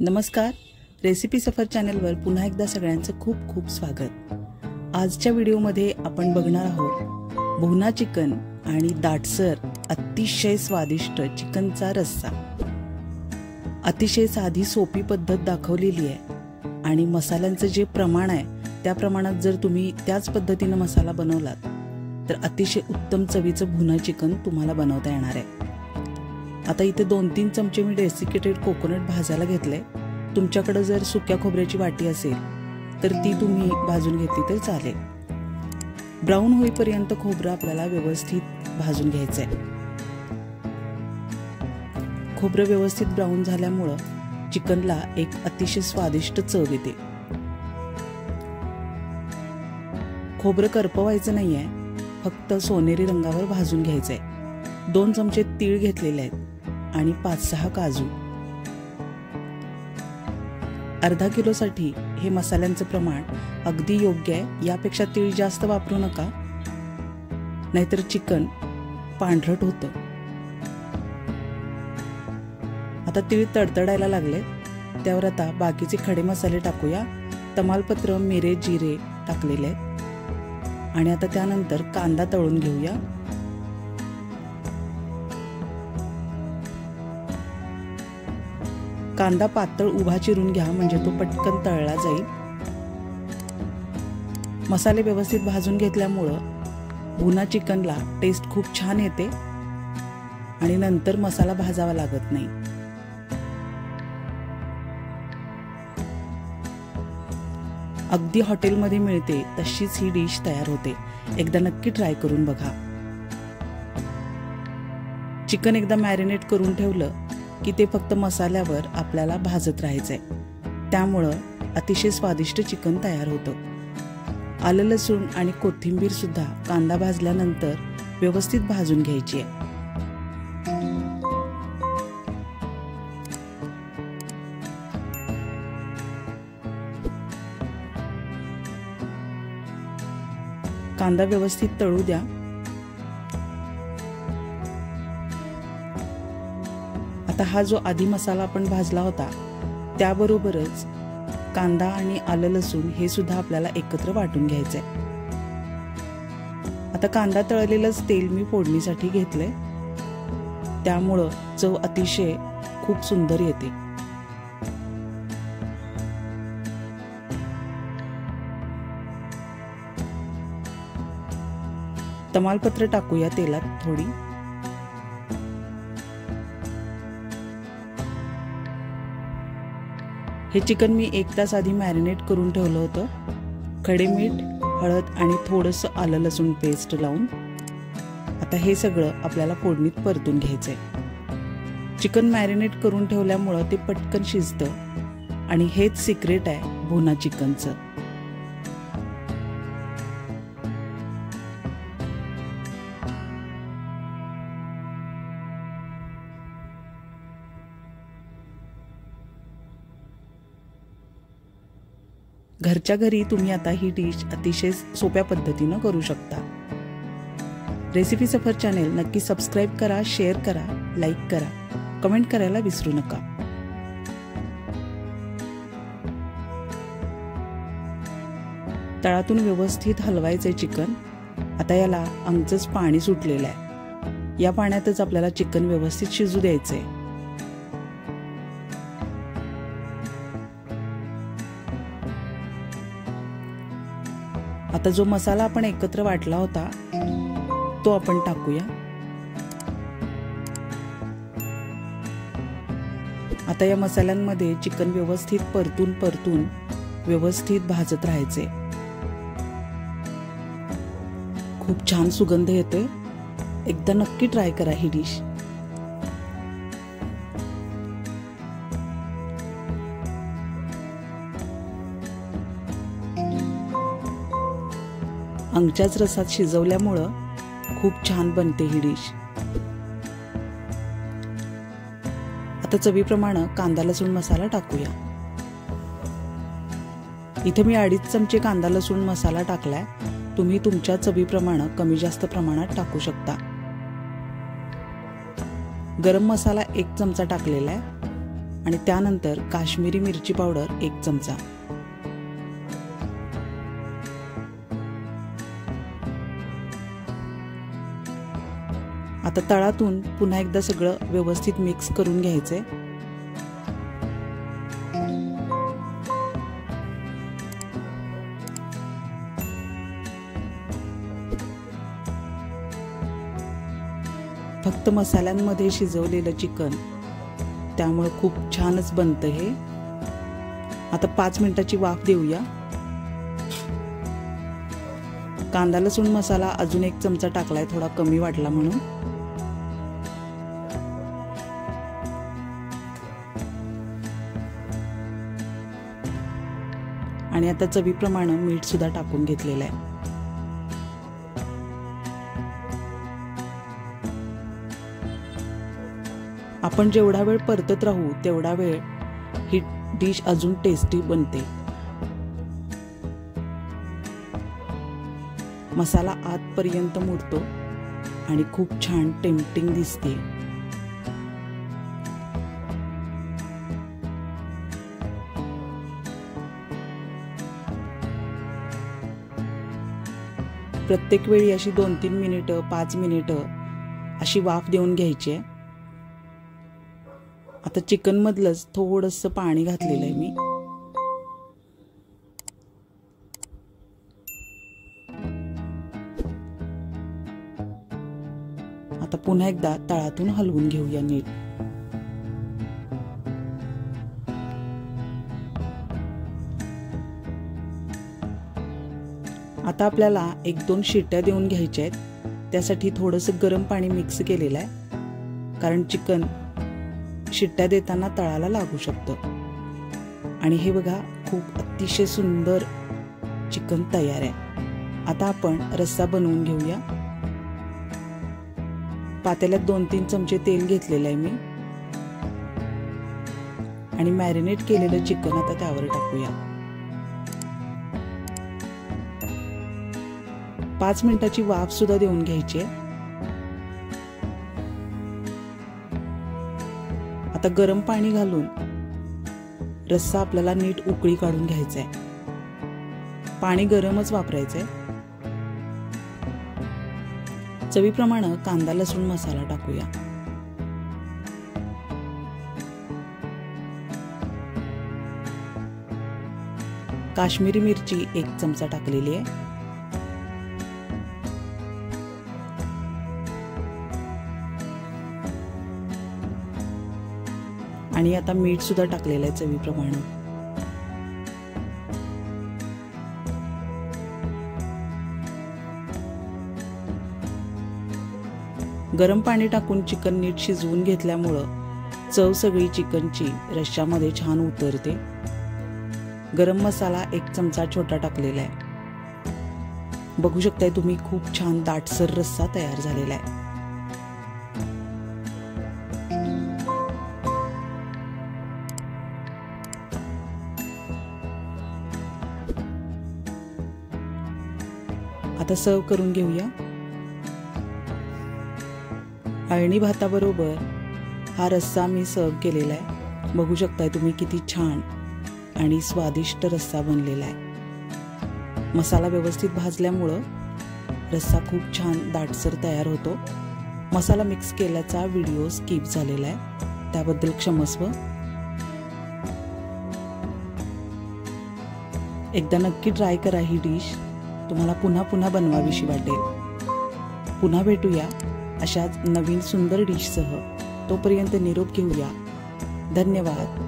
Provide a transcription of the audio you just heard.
नमस्कार, रेसिपी सफर चॅनलवर पुन्हा एकदा सगळ्यांचं खूप खूप स्वागत। आजच्या व्हिडिओमध्ये आपण बघणार आहोत भुना चिकन आणि दाटसर अतिशय स्वादिष्ट चिकनचा रस्सा। अतिशय साधी सोपी पद्धत दाखवलेली आहे आणि मसाल्यांचं जे प्रमाण आहे त्या प्रमाणात जर तुम्ही त्याच पद्धतीने मसाला बनवलात तर अतिशय उत्तम चवीचं भुना चिकन तुम्हाला बनवता येणार आहे। आता इथे 2-3 चमचे मी डेसिकेटेड कोकोनट भाजायला घेतले। तुमच्याकडे जर सुक्या खोबऱ्याची वाटी असेल तर ती तुम्ही भाजून घेतली तर चालेल। ब्राऊन होईपर्यंत खोबरं आपल्याला व्यवस्थित भाजून घ्यायचंय। खोबरं व्यवस्थित ब्राऊन झाल्यामुळे चिकनला एक अतिशय स्वादिष्ट चव येते। खोबरं करपवायचं नाहीये, फक्त सोनेरी रंगावर भाजून घ्यायचंय। 2 चमचे तीळ घेतलेले आहेत आणि 5-6 काजू। अर्धा किलोसाठी हे मसाल्यांचं प्रमाण अगदी योग्य आहे। यापेक्षा तीळ जास्त वापरू नका, नाहीतर चिकन पांढरट होतं। आता तीळ तडतडायला लागले, त्यावर आता बाकीचे खडे मसाले टाकूया। तमालपत्र, मिरे, जिरे टाकलेले आहेत आणि आता त्यानंतर कांदा तळून घेऊया। कांदा पातळ उभा चिरून घ्या, म्हणजे तो पटकन तळला जाईल। मसाले व्यवस्थित भाजून घेतल्यामुळे भुना चिकनला टेस्ट खूप छान येते आणि नंतर मसाला भाजावा लागत नाही। अगदी हॉटेलमध्ये मिळते तशीच ही डिश तयार होते। एकदा नक्की ट्राय करून बघा। चिकन एकदा मॅरिनेट करून ठेवलं की ते फक्त मसाल्यावर आपल्याला भाजत राहायचंय, त्यामुळे अतिशय स्वादिष्ट चिकन तयार होतं। आलं, लसूण आणि कोथिंबीर सुद्धा कांदा भाजल्यानंतर व्यवस्थित भाजून घ्यायची आहे। कांदा व्यवस्थित तळू द्या। आता हा जो आधी मसाला आपण भाजला होता त्याबरोबरच कांदा आणि आलं, लसूण हे सुद्धा आपल्याला एकत्र वाटून घ्यायचंय। आता कांदा तळलेलंच तेल मी फोडणीसाठी घेतलंय, त्यामुळं चव अतिशय खूप सुंदर येते। तमालपत्र टाकूया तेलात थोडी। हे चिकन मी 1 तास आधी मॅरिनेट करून ठेवलं होतं। खडे मीठ, हळद आणि थोडंसं आलं लसूण पेस्ट लावून आता हे सगळं आपल्याला फोडणीत परतून घ्यायचंय। चिकन मॅरिनेट करून ठेवल्यामुळं ते पटकन शिजतं आणि हेच सिक्रेट आहे भुना चिकनचं। घरच्या घरी तुम्ही आता ही डिश अतिशय सोप्या पद्धतीने करू शकता। रेसिपी सफर चॅनल नक्की सबस्क्राइब करा, शेअर करा, लाईक करा, कमेंट करायला विसरू नका। तळातून व्यवस्थित हलवायचे चिकन। आता याला अंगचंच पाणी सुटलेलं आहे, या पाण्यातच आपल्याला चिकन व्यवस्थित शिजू द्यायचंय। आता जो मसाला आपण एकत्र वाटला होता तो आपण टाकूया। आता या मसाल्यांमध्ये चिकन व्यवस्थित परतून व्यवस्थित भाजत राहायचे। खूप छान सुगंध येतोय, एकदा नक्की ट्राय करा ही डिश। अंगच्याच रसात शिजवल्यामुळं खूप छान बनते ही डिश। आता चवीप्रमाणे कांदा लसूण मसाला टाकूया। इथे मी 2.5 चमचे कांदा लसूण मसाला टाकलाय, तुम्ही तुमच्या चवीप्रमाणे कमी जास्त प्रमाणात टाकू शकता। गरम मसाला 1 चमचा टाकलेला आहे। आणि त्यानंतर काश्मीरी मिरची पावडर 1 चमचा. आता तळातून पुन्हा एकदा सगळं व्यवस्थित मिक्स करून घ्यायचंय. फक्त मसाल्यांमध्ये शिजवलेलं चिकन, त्यामुळे खूप छानच बनतं हे. आता 5 मिनिटाची वाफ देऊया. कांदा लसूण मसाला अजून 1 चमचा टाकलाय, थोडा कमी वाटला म्हणून. आणि आता चवीप्रमाणे मीठ सुद्धा टाकून घेतलेलं आहे. आपण जेवढा वेळ परतत राहू तेवढा वेळ ही डिश अजून टेस्टी बनते. मसाला आतपर्यंत मुरतो आणि खूप छान टेम्पटिंग दिसते. प्रत्येक वेळी अशी 2-3 मिनिटं 5 मिनिटं अशी वाफ देऊन घ्यायची आहे. आता चिकन मधलंच थोडंसं पाणी घातलेलं आहे मी. आता पुन्हा एकदा तळातून हलवून घेऊया नीट. आता आपल्याला 1-2 शिट्ट्या देऊन घ्यायच्या आहेत. त्यासाठी थोडंसं गरम पाणी मिक्स केलेलं आहे, कारण चिकन शिट्ट्या देताना तळाला लागू शकतं. आणि हे बघा, खूप अतिशय सुंदर चिकन तयार आहे. आता आपण रस्सा बनवून घेऊया. पातेल्यात 2-3 चमचे तेल घेतलेलं आहे मी आणि मॅरिनेट केलेलं चिकन आता त्यावर टाकूया. 5 मिनिटाची वाफ सुद्धा देऊन घ्यायची आहे. आता गरम पाणी घालून रस्सा आपल्याला नीट उकळी काढून घ्यायचा आहे. पाणी गरमच वापरायचंय. चवीप्रमाणे कांदा लसूण मसाला टाकूया. काश्मीरी मिरची 1 चमचा टाकलेली आहे. आणि आता मीठ सुद्धा टाकलेलं आहे चवीप्रमाणे. गरम पाणी टाकून चिकन नीट शिजवून घेतल्यामुळं चव सगळी चिकनची रश्श्यामध्ये छान उतरते. गरम मसाला 1 चमचा छोटा टाकलेला आहे. बघू शकताय तुम्ही, खूप छान दाटसर रस्सा तयार झालेला आहे. आता सर्व करून घेऊया. अळणी भाताबरोबर हा रस्सा मी सर्व केलेला आहे. बघू शकताय तुम्ही किती छान आणि स्वादिष्ट रस्सा बनलेला आहे. मसाला व्यवस्थित भाजल्यामुळं रस्सा खूप छान दाटसर तयार होतो. मसाला मिक्स केल्याचा व्हिडिओ स्किप झालेला आहे, त्याबद्दल क्षमस्व. एकदा नक्की ट्राय करा ही डिश, तुम्हाला पुन्हा पुन्हा बनवावीशी वाटेल. पुन्हा भेटूया अशाच नवीन सुंदर डिशसह. तोपर्यंत निरोप घेऊया. धन्यवाद.